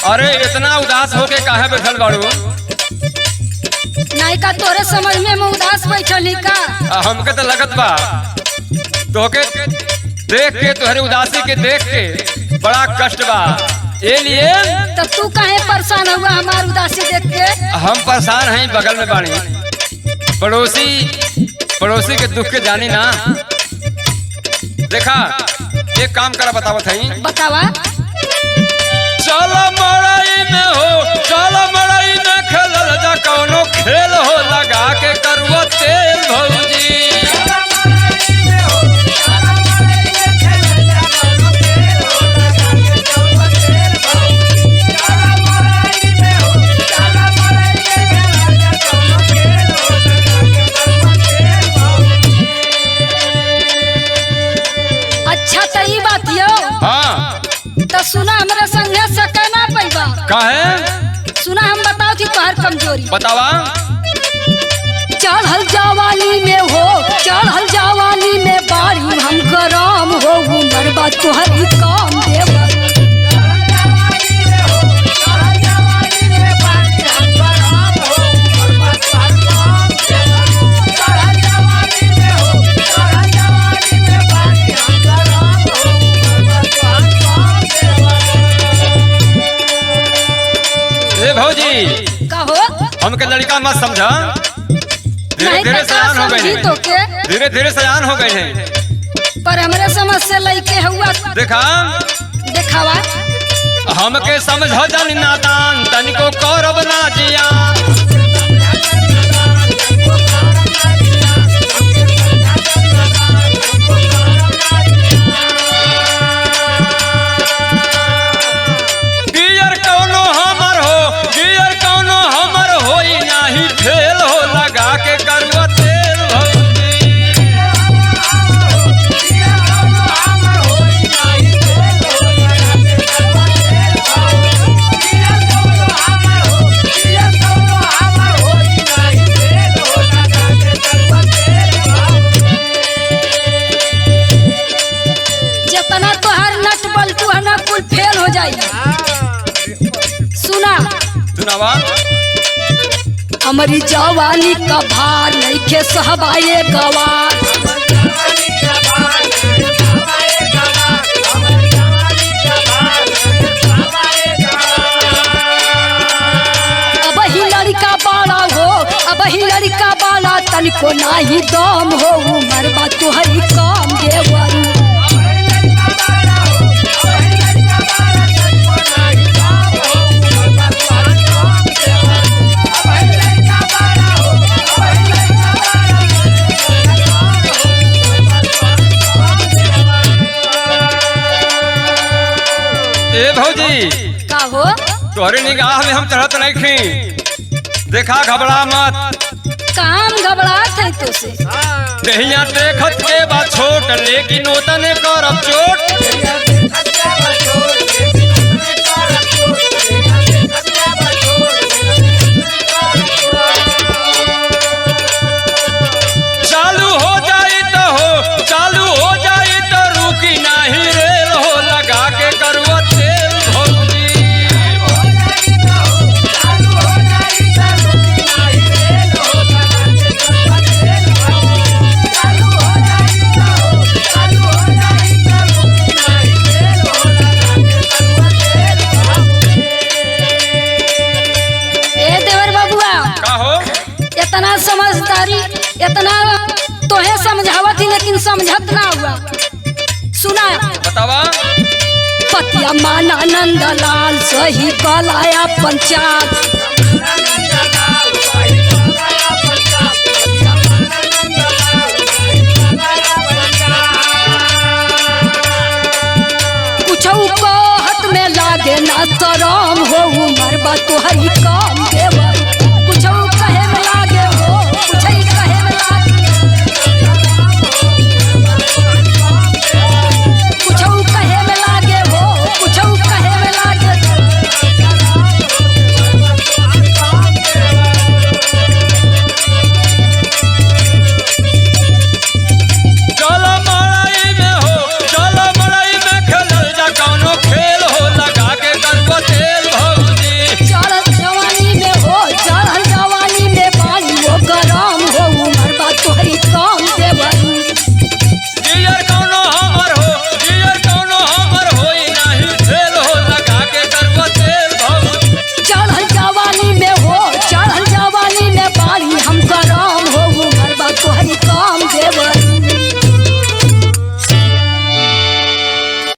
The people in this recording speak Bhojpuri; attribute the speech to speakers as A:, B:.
A: अरे इतना उदास होके काहे बैठल बाड़ू?
B: नहीं का तोरे समझ में मैं उदास बैठली का?
A: हमके तो लगत बा तोके देख के, तुहरे उदासी के देख के बड़ा कष्ट बा। ये लिए
B: तो तू काहे परेशान हुआ हमार उदासी देख के?
A: हम परेशान हैं, बगल में बाणी पड़ोसी के दुख के जानी ना। देखा एक काम करा, बतावत है।
B: बतावा।
A: चलो मड़ई में हो, चलो मड़ई में खेलल जा कौनो खेल हो, लगा के करुआ तेल भौजी।
B: अच्छा तो ई बात यो।
A: हाँ
B: तो सुना हमरा संगे सके ना पैबा।
A: काहे?
B: सुना हम बताओ थी तोहर कमजोरी।
A: बतावा।
B: चढ़ल जवानी में हो, चढ़ल जवानी में बारी हम गरम हो, उमर बा तोहरी काम देवा।
A: भौजी
B: कहो
A: हमके लड़का मत समझा, धीरे धीरे सयान हो गए, धीरे धीरे सयान हो गए हैं।
B: पर हमरे समझ से लइके हुआ।
A: देखा
B: देखावा।
A: हमके समझ जानी नादान, तनिको करब ना जिया। फेल हो, लगा के करुआ तेल भौजी।
B: जितना तोहर नट बल्टू है ना कुल फेल हो जाई। सुना।
A: सुनावा।
B: हमारी जवानी का भार नहीं के सहबाए गवार। अब ही लड़का बाला हो, अब ही लड़का बाला तनिको नाही दम हो, उमर बा तोहरी काम देवरू।
A: ए भौजी
B: का हो?
A: तोहरे निगाह में हम चढ़त नहीं खी। देखा घबरा मत।
B: काम घबराहट है तो से।
A: दहिया देखत के बा छोट, लेकिन ओतने करब चोट। चालू हो जाई तो हो, चालू हो जाई तो रुकी नाही रेल हो, लगा के करुआ तेल भौजी।
B: ए देवर बाबुआ
A: का हो?
B: इतना समझदारी, इतना तोहे समझावत ही लेकिन समझत ना हुआ। सुना।
A: बतावा।
B: पतिया माना नंदलाल सही गलाया पंचायत।